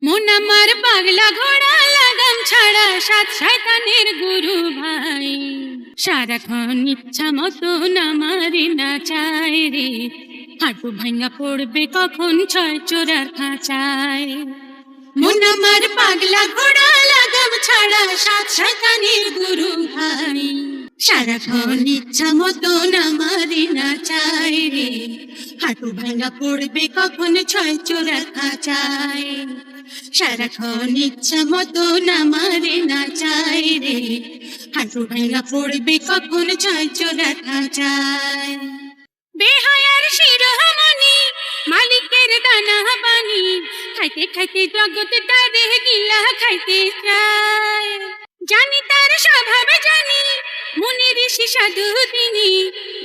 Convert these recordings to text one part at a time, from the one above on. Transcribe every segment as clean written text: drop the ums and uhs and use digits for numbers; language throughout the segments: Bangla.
মন আমার পাগলা ঘোড়া লাগাম ছাড়া সাত শয়তানের গুরু ভাই সারাক্ষণ ইচ্ছা মতো নামারি না চায় রে হাঁটু ভাঙা পড়বে কখন ছয় চোরার খাঁচায় মন আমার পাগলা ঘোড়া লাগাম ছাড়া সাত শয়তানের গুরু ভাই সারাক্ষণ ইচ্ছা মতো নামারি না চায় রে হাঁটু ভাঙা পড়বে কখন ছয় চোরার খাঁচায় সারাক্ষণ ইচ্ছা মতো নামারে না চায় রে হাঁটু ভাঙা পড়বে কখন ছয় চোরার খাঁচায় বেহায়ার শিরোমণি মালিকের দানা পানি খাইতে খাইতে জগৎ তারে গিলা খাইতে চায় জানি তার স্বভাবে জানি মুনি ঋষি সাধু তিনি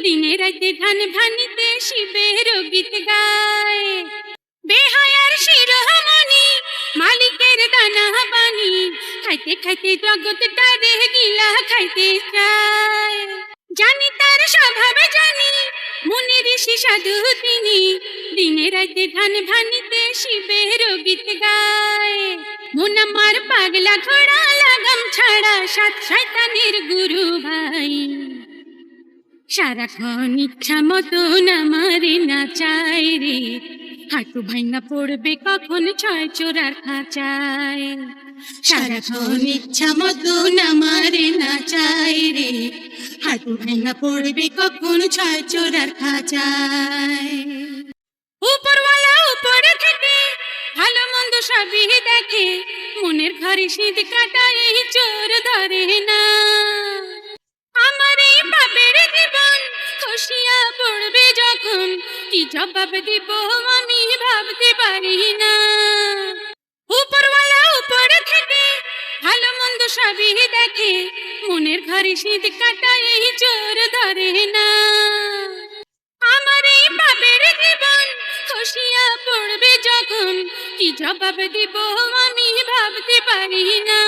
দিনে রাতে ধান ভানিতে শিবের গীত গায় বেহায়ার শিরোমণি মালিকের দানা পানি খাইতে খাইতে জগৎ তারে গিলা খাইতে চায় জানি তার স্বভাবে জানি মুনি ঋষি সাধু তিনি দিনে রাতে ধান ভানিতে শিবের গীত গায় মন আমার পাগলা ঘোড়া লাগাম ছাড়া সাত শয়তানের গুরু ভাই সারাক্ষণ ইচ্ছা মতো নামারে না চায় রে হাঁটু ভাঙা পড়বে কখন ছয় চোরার খাঁচায় সারাক্ষণ ইচ্ছা মতো নামারে না চায় রে হাঁটু ভাঙা পড়বে কখন ছয় চোরার খাঁচায় উপরওয়ালা উপরে থেকে ভালো মন্দ সবই দেখে মনের ঘরে শীত কাটায় এই চোর ধরে না আমার এই পাপের জীবন খসিয়া পড়বে যখন কি জবাব দিব আমি ভাবতে পারি না উপরওয়ালা উপরে থেকে ভালো মন্দ সবই দেখে মনের ঘরে শীত কাটায় এই চোর ধরে না আমার এই পাপের জীবন খসিয়া পড়বে যখন কি জবাব দিব আমি ভাবতে পারি না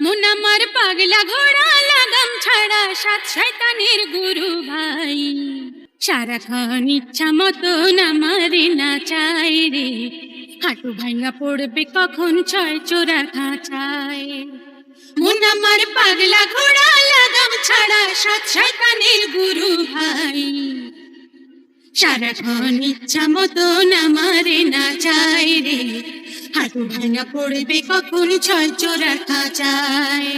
মন আমার পাগলা ঘোড়া লাগাম ছাড়া সাত শয়তানের গুরু ভাই সারাক্ষণ ইচ্ছা মতো নামারে না চায় রে হাঁটু ভাঙা পড়বে কখন ছয় চোরার খাঁচায় মন আমার পাগলা ঘোড়া লাগাম ছাড়া সাত শয়তানের গুরু ভাই সারাক্ষণ ইচ্ছা মতো নামারে না চায় রে হাঁটু ভাঙা পড়বে কখন ছয় চোরার খাঁচায়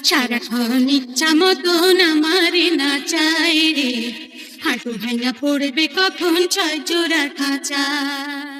সারাক্ষণ ইচ্ছা মতো নামারে না চায় রে হাঁটু ভাঙা পড়বে কখন ছয় চোরার খাঁচায়।